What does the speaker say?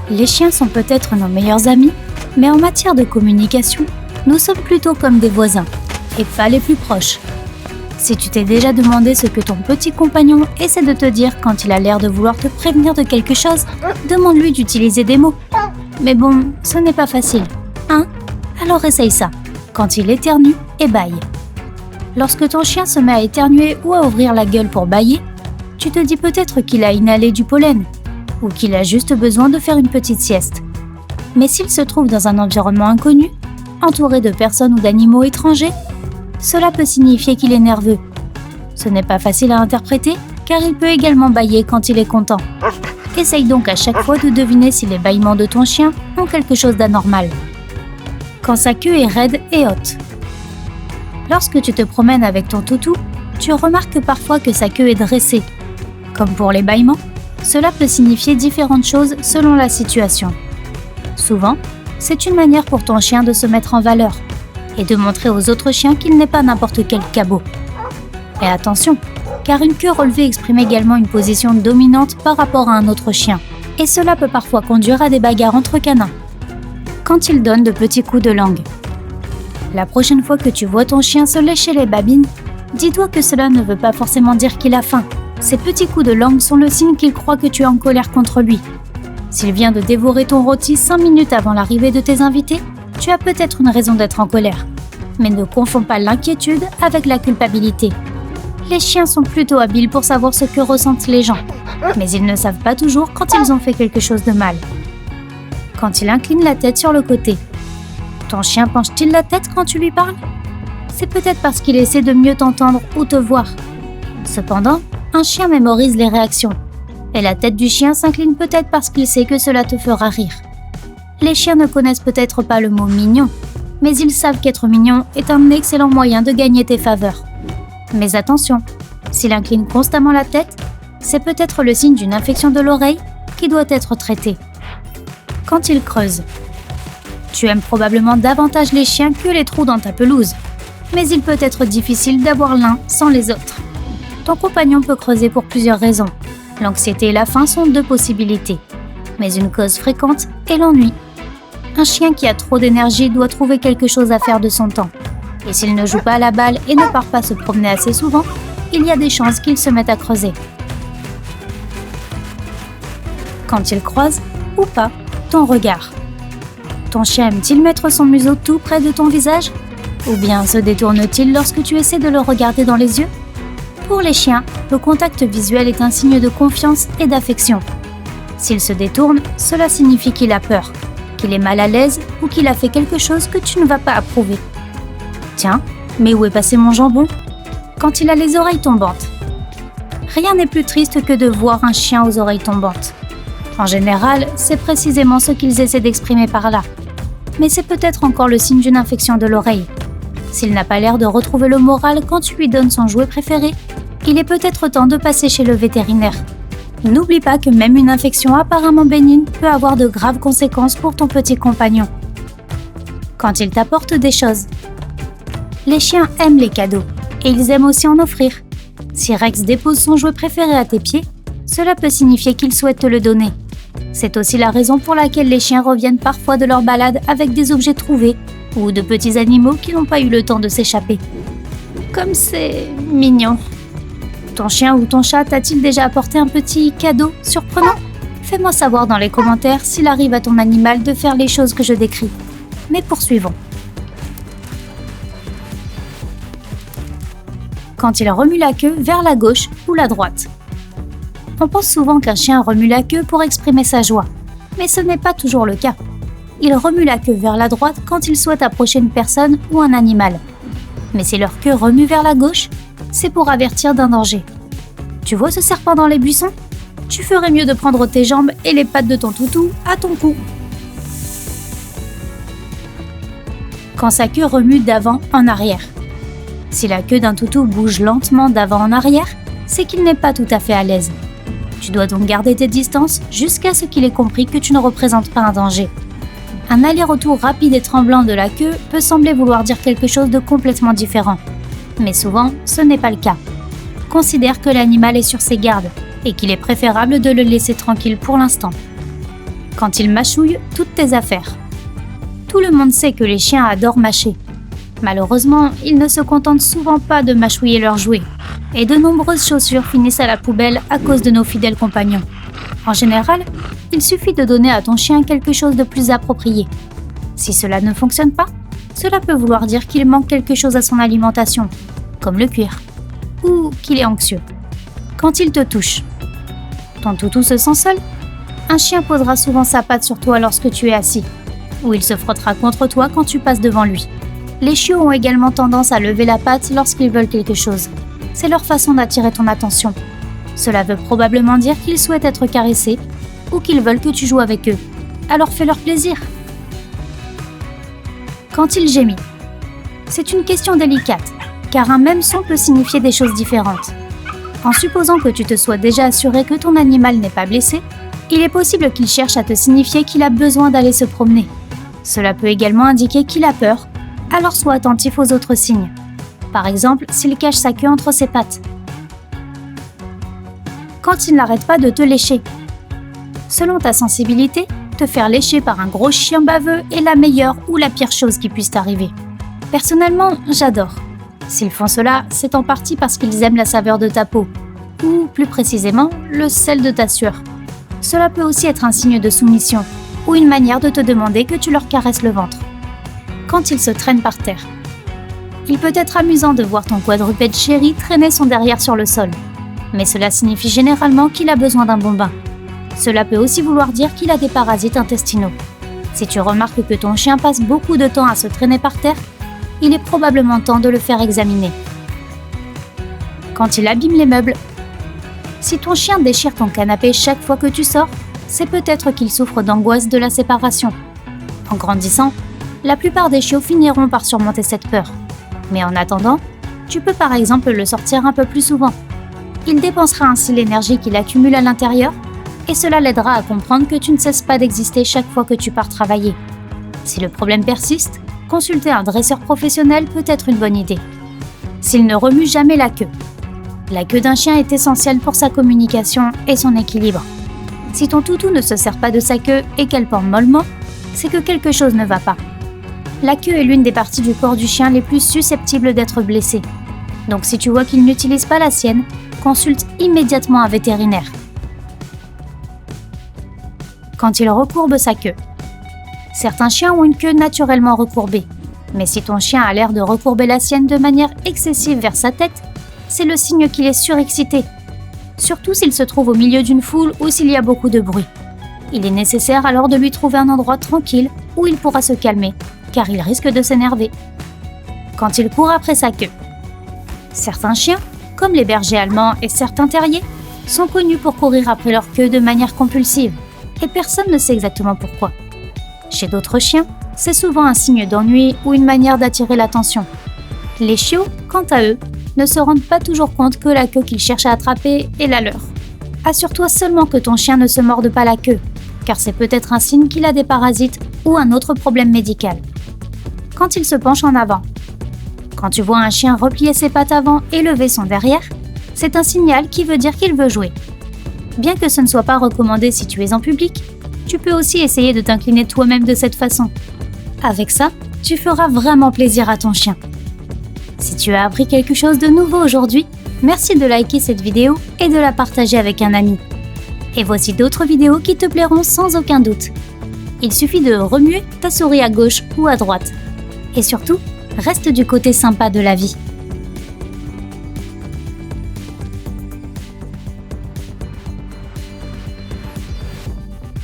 Les chiens sont peut-être nos meilleurs amis, mais en matière de communication, nous sommes plutôt comme des voisins, et pas les plus proches. Si tu t'es déjà demandé ce que ton petit compagnon essaie de te dire quand il a l'air de vouloir te prévenir de quelque chose, demande-lui d'utiliser des mots. Mais bon, ce n'est pas facile, hein? Alors essaye ça, quand il éternue et bâille. Lorsque ton chien se met à éternuer ou à ouvrir la gueule pour bâiller, tu te dis peut-être qu'il a inhalé du pollen, ou qu'il a juste besoin de faire une petite sieste. Mais s'il se trouve dans un environnement inconnu, entouré de personnes ou d'animaux étrangers, cela peut signifier qu'il est nerveux. Ce n'est pas facile à interpréter, car il peut également bâiller quand il est content. Essaye donc à chaque fois de deviner si les bâillements de ton chien ont quelque chose d'anormal. Quand sa queue est raide et haute. Lorsque tu te promènes avec ton toutou, tu remarques parfois que sa queue est dressée. Comme pour les bâillements, cela peut signifier différentes choses selon la situation. Souvent, c'est une manière pour ton chien de se mettre en valeur et de montrer aux autres chiens qu'il n'est pas n'importe quel cabot. Et attention, car une queue relevée exprime également une position dominante par rapport à un autre chien, et cela peut parfois conduire à des bagarres entre canins. Quand il donne de petits coups de langue. La prochaine fois que tu vois ton chien se lécher les babines, dis-toi que cela ne veut pas forcément dire qu'il a faim. Ces petits coups de langue sont le signe qu'il croit que tu es en colère contre lui. S'il vient de dévorer ton rôti 5 minutes avant l'arrivée de tes invités, tu as peut-être une raison d'être en colère. Mais ne confonds pas l'inquiétude avec la culpabilité. Les chiens sont plutôt habiles pour savoir ce que ressentent les gens, mais ils ne savent pas toujours quand ils ont fait quelque chose de mal. Quand il incline la tête sur le côté. Ton chien penche-t-il la tête quand tu lui parles? C'est peut-être parce qu'il essaie de mieux t'entendre ou te voir. Cependant, un chien mémorise les réactions, et la tête du chien s'incline peut-être parce qu'il sait que cela te fera rire. Les chiens ne connaissent peut-être pas le mot « mignon », mais ils savent qu'être mignon est un excellent moyen de gagner tes faveurs. Mais attention, s'il incline constamment la tête, c'est peut-être le signe d'une infection de l'oreille qui doit être traitée. Quand il creuse. Tu aimes probablement davantage les chiens que les trous dans ta pelouse, mais il peut être difficile d'avoir l'un sans les autres. Ton compagnon peut creuser pour plusieurs raisons. L'anxiété et la faim sont 2 possibilités, mais une cause fréquente est l'ennui. Un chien qui a trop d'énergie doit trouver quelque chose à faire de son temps. Et s'il ne joue pas à la balle et ne part pas se promener assez souvent, il y a des chances qu'il se mette à creuser. Quand il croise, ou pas, ton regard. Ton chien aime-t-il mettre son museau tout près de ton visage? Ou bien se détourne-t-il lorsque tu essaies de le regarder dans les yeux? Pour les chiens, le contact visuel est un signe de confiance et d'affection. S'il se détourne, cela signifie qu'il a peur, qu'il est mal à l'aise ou qu'il a fait quelque chose que tu ne vas pas approuver. Tiens, mais où est passé mon jambon? Quand il a les oreilles tombantes. Rien n'est plus triste que de voir un chien aux oreilles tombantes. En général, c'est précisément ce qu'ils essaient d'exprimer par là. Mais c'est peut-être encore le signe d'une infection de l'oreille. S'il n'a pas l'air de retrouver le moral quand tu lui donnes son jouet préféré, il est peut-être temps de passer chez le vétérinaire. N'oublie pas que même une infection apparemment bénigne peut avoir de graves conséquences pour ton petit compagnon. Quand il t'apporte des choses. Les chiens aiment les cadeaux, et ils aiment aussi en offrir. Si Rex dépose son jouet préféré à tes pieds, cela peut signifier qu'il souhaite te le donner. C'est aussi la raison pour laquelle les chiens reviennent parfois de leur balade avec des objets trouvés, ou de petits animaux qui n'ont pas eu le temps de s'échapper. Comme c'est mignon. Ton chien ou ton chat t'a-t-il déjà apporté un petit cadeau surprenant? Fais-moi savoir dans les commentaires s'il arrive à ton animal de faire les choses que je décris. Mais poursuivons. Quand il remue la queue vers la gauche ou la droite. On pense souvent qu'un chien remue la queue pour exprimer sa joie, mais ce n'est pas toujours le cas. Il remue la queue vers la droite quand il souhaite approcher une personne ou un animal. Mais si leur queue remue vers la gauche, c'est pour avertir d'un danger. Tu vois ce serpent dans les buissons? Tu ferais mieux de prendre tes jambes et les pattes de ton toutou à ton cou. Quand sa queue remue d'avant en arrière. Si la queue d'un toutou bouge lentement d'avant en arrière, c'est qu'il n'est pas tout à fait à l'aise. Tu dois donc garder tes distances jusqu'à ce qu'il ait compris que tu ne représentes pas un danger. Un aller-retour rapide et tremblant de la queue peut sembler vouloir dire quelque chose de complètement différent. Mais souvent, ce n'est pas le cas. Considère que l'animal est sur ses gardes et qu'il est préférable de le laisser tranquille pour l'instant. quand il mâchouille toutes tes affaires. Tout le monde sait que les chiens adorent mâcher. Malheureusement, ils ne se contentent souvent pas de mâchouiller leurs jouets, et de nombreuses chaussures finissent à la poubelle à cause de nos fidèles compagnons. En général, il suffit de donner à ton chien quelque chose de plus approprié. Si cela ne fonctionne pas, cela peut vouloir dire qu'il manque quelque chose à son alimentation, comme le cuir, ou qu'il est anxieux. Quand il te touche, ton toutou se sent seul? Un chien posera souvent sa patte sur toi lorsque tu es assis, ou il se frottera contre toi quand tu passes devant lui. Les chiots ont également tendance à lever la patte lorsqu'ils veulent quelque chose. C'est leur façon d'attirer ton attention. Cela veut probablement dire qu'ils souhaitent être caressés ou qu'ils veulent que tu joues avec eux. Alors fais-leur plaisir. Quand il gémit, c'est une question délicate, car un même son peut signifier des choses différentes. En supposant que tu te sois déjà assuré que ton animal n'est pas blessé, il est possible qu'il cherche à te signifier qu'il a besoin d'aller se promener. Cela peut également indiquer qu'il a peur, alors sois attentif aux autres signes. Par exemple, s'il cache sa queue entre ses pattes. Quand il n'arrête pas de te lécher. Selon ta sensibilité, te faire lécher par un gros chien baveux est la meilleure ou la pire chose qui puisse t'arriver. Personnellement, j'adore. S'ils font cela, c'est en partie parce qu'ils aiment la saveur de ta peau, ou plus précisément, le sel de ta sueur. Cela peut aussi être un signe de soumission, ou une manière de te demander que tu leur caresses le ventre. Quand ils se traînent par terre. Il peut être amusant de voir ton quadrupède chéri traîner son derrière sur le sol, mais cela signifie généralement qu'il a besoin d'un bon bain. Cela peut aussi vouloir dire qu'il a des parasites intestinaux. Si tu remarques que ton chien passe beaucoup de temps à se traîner par terre, il est probablement temps de le faire examiner. Quand il abîme les meubles. Si ton chien déchire ton canapé chaque fois que tu sors, c'est peut-être qu'il souffre d'angoisse de la séparation. En grandissant, la plupart des chiots finiront par surmonter cette peur. Mais en attendant, tu peux par exemple le sortir un peu plus souvent. Il dépensera ainsi l'énergie qu'il accumule à l'intérieur et cela l'aidera à comprendre que tu ne cesses pas d'exister chaque fois que tu pars travailler. Si le problème persiste, consulter un dresseur professionnel peut être une bonne idée. S'il ne remue jamais la queue. La queue d'un chien est essentielle pour sa communication et son équilibre. Si ton toutou ne se sert pas de sa queue et qu'elle pend mollement, c'est que quelque chose ne va pas. La queue est l'une des parties du corps du chien les plus susceptibles d'être blessées. Donc si tu vois qu'il n'utilise pas la sienne, consulte immédiatement un vétérinaire. Quand il recourbe sa queue. Certains chiens ont une queue naturellement recourbée, mais si ton chien a l'air de recourber la sienne de manière excessive vers sa tête, c'est le signe qu'il est surexcité, surtout s'il se trouve au milieu d'une foule ou s'il y a beaucoup de bruit. Il est nécessaire alors de lui trouver un endroit tranquille où il pourra se calmer, car il risque de s'énerver. Quand il court après sa queue. Certains chiens, comme les bergers allemands et certains terriers, sont connus pour courir après leur queue de manière compulsive, et personne ne sait exactement pourquoi. Chez d'autres chiens, c'est souvent un signe d'ennui ou une manière d'attirer l'attention. Les chiots, quant à eux, ne se rendent pas toujours compte que la queue qu'ils cherchent à attraper est la leur. Assure-toi seulement que ton chien ne se morde pas la queue, car c'est peut-être un signe qu'il a des parasites ou un autre problème médical. Quand il se penche en avant. Quand tu vois un chien replier ses pattes avant et lever son derrière, c'est un signal qui veut dire qu'il veut jouer. Bien que ce ne soit pas recommandé si tu es en public, tu peux aussi essayer de t'incliner toi-même de cette façon. Avec ça, tu feras vraiment plaisir à ton chien. Si tu as appris quelque chose de nouveau aujourd'hui, merci de liker cette vidéo et de la partager avec un ami. Et voici d'autres vidéos qui te plairont sans aucun doute. Il suffit de remuer ta souris à gauche ou à droite. Et surtout, reste du côté sympa de la vie.